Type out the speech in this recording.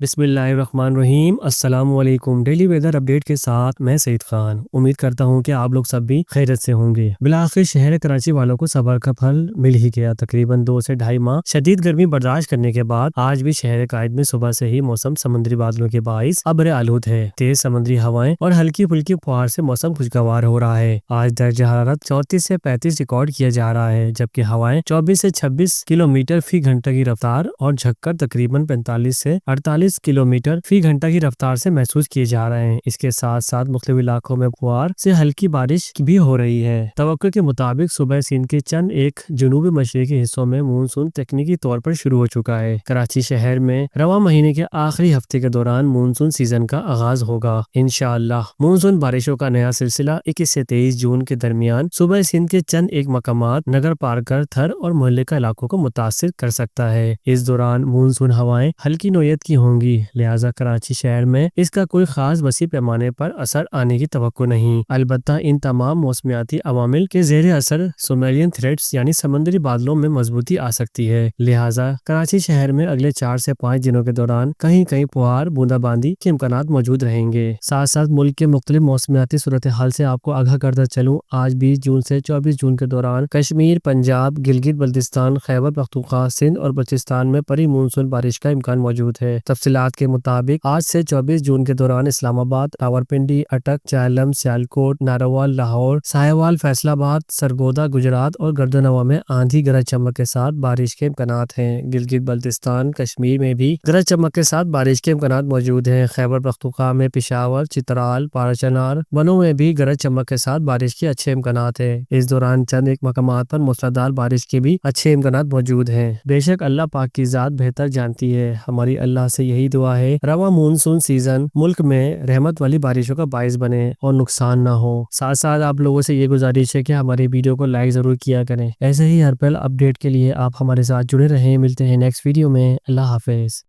بسم اللہ الرحمن الرحیم۔ السلام علیکم۔ ڈیلی ویدر اپڈیٹ کے ساتھ میں سعید خان امید کرتا ہوں کہ آپ لوگ سب بھی خیریت سے ہوں گے۔ بالآخر شہر کراچی والوں کو صبر کا پھل مل ہی گیا۔ تقریباً 2 سے 2.5 ماہ شدید گرمی برداشت کرنے کے بعد آج بھی شہر قائد میں صبح سے ہی موسم سمندری بادلوں کے باعث ابر آلود ہے۔ تیز سمندری ہوائیں اور ہلکی پھلکی فوار سے موسم خوشگوار ہو رہا ہے۔ آج درجہ حرارت 34 سے 35 ریکارڈ کیا جا رہا ہے، جبکہ ہوائیں 24 سے 26 کلومیٹر فی گھنٹہ کی رفتار اور جھکر تقریباً 45 سے 48 کلومیٹر فی گھنٹہ کی رفتار سے محسوس کیے جا رہے ہیں۔ اس کے ساتھ ساتھ مختلف علاقوں میں فوار سے ہلکی بارش بھی ہو رہی ہے۔ توقع کے مطابق صبح سندھ کے چند ایک جنوبی مشرقی حصوں میں مونسون تکنیکی طور پر شروع ہو چکا ہے۔ کراچی شہر میں رواں مہینے کے آخری ہفتے کے دوران مونسون سیزن کا آغاز ہوگا۔ انشاءاللہ مونسون بارشوں کا نیا سلسلہ 21 سے 23 جون کے درمیان صوبہ سندھ کے چند ایک مقامات نگر پارکر، تھر اور مہلکہ علاقوں کو متاثر کر سکتا ہے۔ اس دوران مونسون ہوائیں ہلکی نوعیت کی ہوں گی، لہٰذا کراچی شہر میں اس کا کوئی خاص وسیع پیمانے پر اثر آنے کی توقع نہیں۔ البتہ ان تمام موسمیاتی عوامل کے زیر اثر سومیلین تھریٹس یعنی سمندری بادلوں میں مضبوطی آ سکتی ہے، لہٰذا کراچی شہر میں اگلے 4 سے 5 دنوں کے دوران کہیں کہیں فوار بوندا باندی کے امکانات موجود رہیں گے۔ ساتھ ساتھ ملک کے مختلف موسمیاتی صورتحال سے آپ کو آگاہ کرتا چلوں، آج 20 جون سے 24 جون کے دوران کشمیر، پنجاب، گلگت بلتستان، خیبر پختونخوا، سندھ اور بلوچستان میں پری مونسون بارش کا امکان موجود ہے۔ تفصیلات کے مطابق آج سے 24 جون کے دوران اسلام آباد، راولپنڈی، اٹک، چہلم، سیالکوٹ، ناروال، لاہور، ساہیوال، فیصل آباد، سرگودا، گجرات اور گردنوا میں آندھی گرج چمک کے ساتھ بارش کے امکانات ہیں۔ گلگت بلتستان، کشمیر میں بھی گرج چمک کے ساتھ بارش کے امکانات موجود ہیں۔ خیبر پختونخوا میں پشاور، چترال، پارچنار، بنوں میں بھی گرج چمک کے ساتھ بارش کے اچھے امکانات ہیں۔ اس دوران چند ایک مقامات پر موسلادھار بارش کے بھی اچھے امکانات موجود ہیں۔ بے شک اللہ پاک کی ذات بہتر جانتی ہے۔ ہماری اللہ سے یہی دعا ہے رواں مونسون سیزن ملک میں رحمت والی بارشوں کا باعث بنے اور نقصان نہ ہو۔ ساتھ ساتھ آپ لوگوں سے یہ گزارش ہے کہ ہماری ویڈیو کو لائک ضرور کیا کریں۔ ایسے ہی ہر پل اپڈیٹ کے لیے آپ ہمارے ساتھ جڑے رہیں۔ ملتے ہیں نیکسٹ ویڈیو میں۔ اللہ حافظ۔